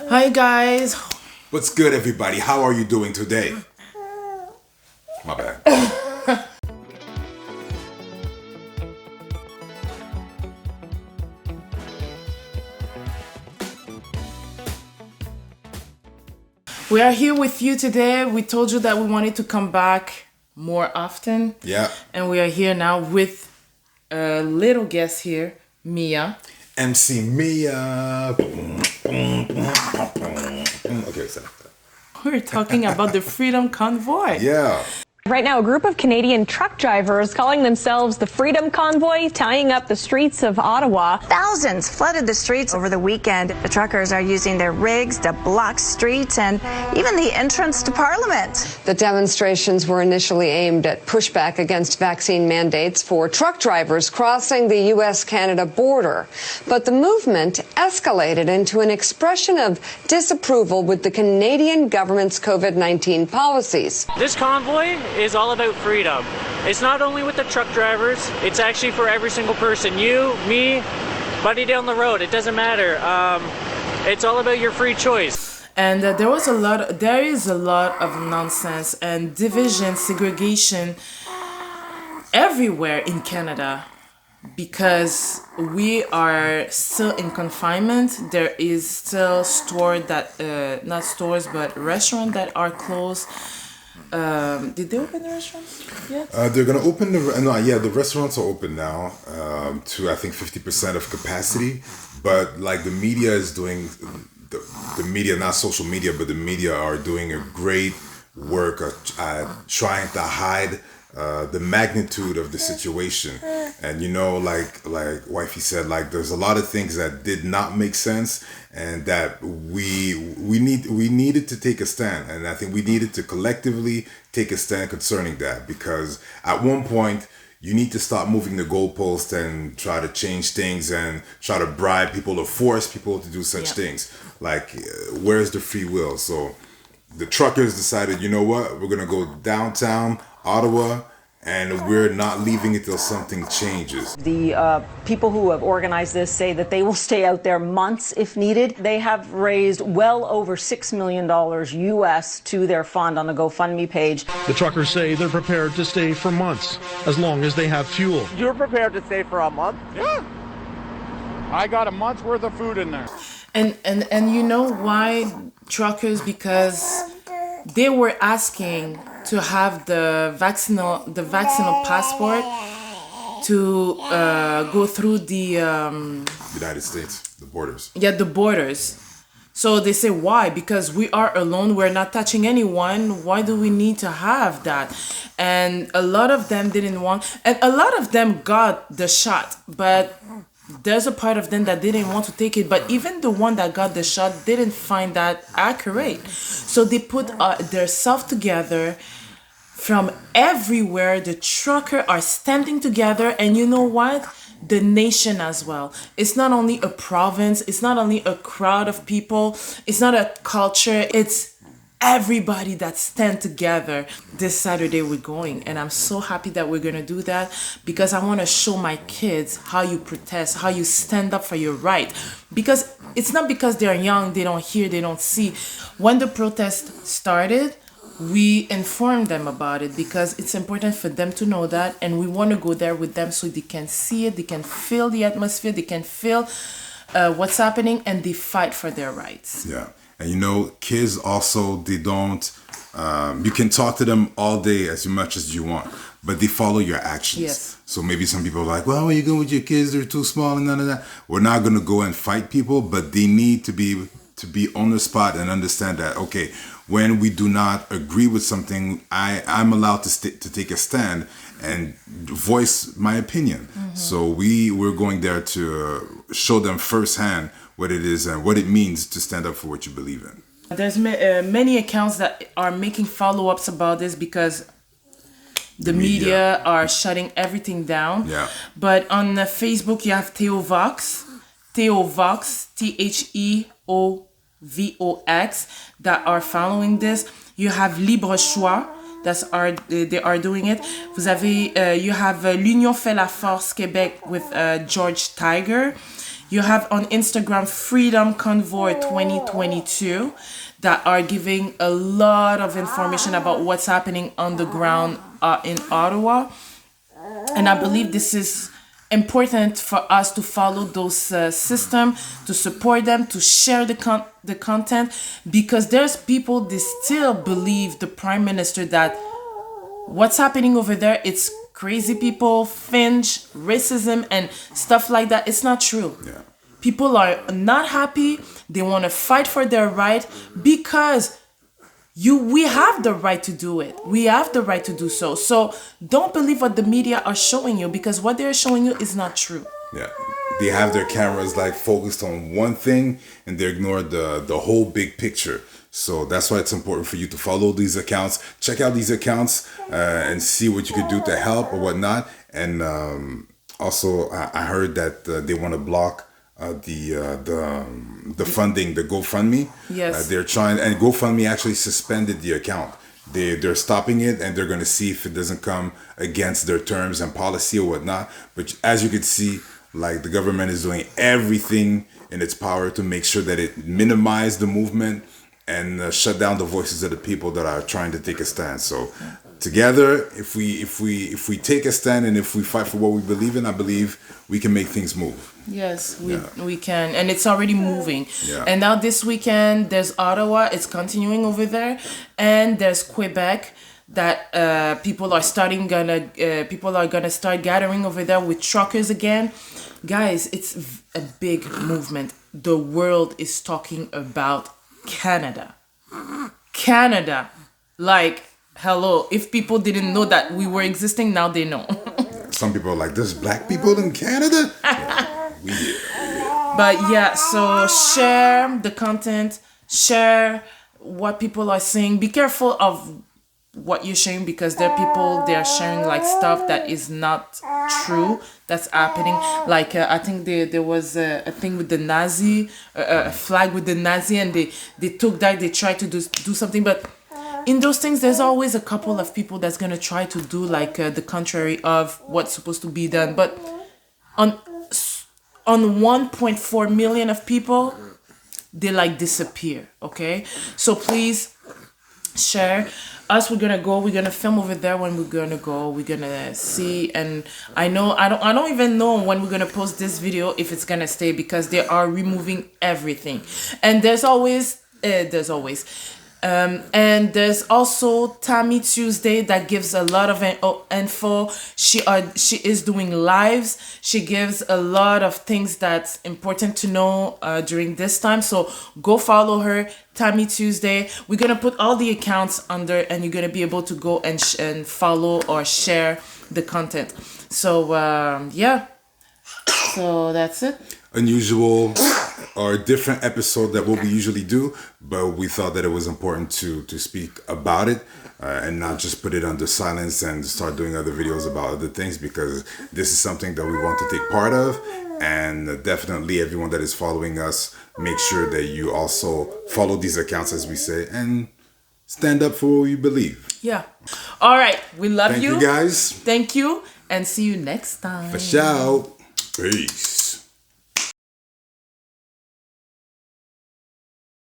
Hi guys. What's good, everybody? How are you doing today? My bad. We are here with you today. We told you that we wanted to come back more often. Yeah. And we are here now with a little guest here, Mia. MC Mia. Okay, so. We're talking about the Freedom Convoy. Yeah. Right now, a group of Canadian truck drivers calling themselves the Freedom Convoy, tying up the streets of Ottawa. Thousands flooded the streets over the weekend. The truckers are using their rigs to block streets and even the entrance to Parliament. The demonstrations were initially aimed at pushback against vaccine mandates for truck drivers crossing the U.S.-Canada border. But the movement escalated into an expression of disapproval with the Canadian government's COVID-19 policies. This convoy is all about freedom. It's not only with the truck drivers, it's actually for every single person. You, me, buddy down the road, it doesn't matter. It's all about your free choice. And there is a lot of nonsense and division, segregation everywhere in Canada because we are still in confinement. There is still not stores, but restaurants that are closed. Did they open the restaurants yet? They're gonna open the restaurants are open now to I think 50% of capacity. But like the media is doing, the media, not social media, but the media are doing a great work at trying to hide the magnitude of the situation. And like wifey said, like there's a lot of things that did not make sense and that we needed to take a stand. And I think we needed to collectively take a stand concerning that, because at one point you need to stop moving the goalpost and try to change things and try to bribe people or force people to do such things. Like, where's the free will? So the truckers decided, you know what, we're gonna go downtown Ottawa, and we're not leaving it till something changes. The people who have organized this say that they will stay out there months if needed. They have raised well over $6 million US to their fund on the GoFundMe page. The truckers say they're prepared to stay for months, as long as they have fuel. You're prepared to stay for a month? Yeah. I got a month's worth of food in there. And you know why truckers? Because they were asking to have the vaccinal passport to go through the United States, the borders. Yeah, the borders. So they say, why? Because we are alone, we're not touching anyone. Why do we need to have that? And a lot of them didn't want, and a lot of them got the shot, but there's a part of them that didn't want to take it. But even the one that got the shot didn't find that accurate. So they put their self together from everywhere. The truckers are standing together, and you know what? The nation as well. It's not only a province, it's not only a crowd of people, it's not a culture, it's everybody that stand together. This Saturday we're going, and I'm so happy that we're gonna do that, because I want to show my kids how you protest, how you stand up for your right. Because it's not because they're young, they don't hear, they don't see. When the protest started, we informed them about it, because it's important for them to know that, and we want to go there with them so they can see it, they can feel the atmosphere, they can feel what's happening, and they fight for their rights. Yeah. And kids also, they don't, you can talk to them all day as much as you want, but they follow your actions. Yes. So maybe some people are like, well, where are you going with your kids? They're too small and none of that. We're not going to go and fight people, but they need to be on the spot and understand that, okay, when we do not agree with something, I'm allowed to take a stand and voice my opinion. Mm-hmm. So we're going there to show them firsthand what it is and what it means to stand up for what you believe in. There's many accounts that are making follow-ups about this, because the media are shutting everything down. Yeah. But on Facebook, you have Theovox, TheoVox, that are following this. You have Libre Choix, they are doing it. You have l'Union fait la force Québec with George Tiger. You have on Instagram Freedom Convoy 2022 that are giving a lot of information about what's happening on the ground in Ottawa. And I believe this is important for us to follow those systems, to support them, to share the content, because there's people that still believe the Prime Minister that what's happening over there, it's crazy people, finge, racism, and stuff like that. It's not true. Yeah. People are not happy. They want to fight for their right because we have the right to do it. We have the right to do so. So don't believe what the media are showing you, because what they're showing you is not true. Yeah. They have their cameras like focused on one thing and they ignore the whole big picture. So that's why it's important for you to follow these accounts, check out these accounts, and see what you could do to help or whatnot. And also, I heard that they want to block the funding, the GoFundMe. Yes. They're trying, and GoFundMe actually suspended the account. They're stopping it, and they're going to see if it doesn't come against their terms and policy or whatnot. But as you can see, like, the government is doing everything in its power to make sure that it minimize the movement and shut down the voices of the people that are trying to take a stand. So together, if we take a stand and if we fight for what we believe in, I believe we can make things move. Yes, we can, and it's already moving. Yeah. And now this weekend there's Ottawa, it's continuing over there, and there's Quebec that people are gonna start gathering over there with truckers again. Guys, it's a big movement. The world is talking about Canada. Like, hello, if people didn't know that we were existing, now they know. Some people are like, there's black people in Canada? Yeah, we did. But yeah, so share the content, share what people are saying. Be careful of what you're sharing, because there are people, they are sharing like stuff that is not true, that's happening. Like I think there was a thing with the Nazi, a flag with the Nazi, and they took that, they tried to do something, but in those things there's always a couple of people that's gonna try to do like the contrary of what's supposed to be done. But on 1.4 million of people, they like disappear. Okay, so please share. We're gonna film over there. When we're gonna see. And I don't even know when we're gonna post this video, if it's gonna stay, because they are removing everything. And there's always and there's also Tammy Tuesday that gives a lot of info. She is doing lives. She gives a lot of things that's important to know during this time. So go follow her, Tammy Tuesday. We're gonna put all the accounts under, and you're gonna be able to go and follow or share the content. So yeah. So that's it. Unusual or different episode that what we usually do, but we thought that it was important to speak about it and not just put it under silence and start doing other videos about other things, because this is something that we want to take part of. And definitely everyone that is following us, make sure that you also follow these accounts, as we say, and stand up for what you believe. Yeah. All right. We love you. Thank you guys. Thank you, and see you next time. For sure. Peace.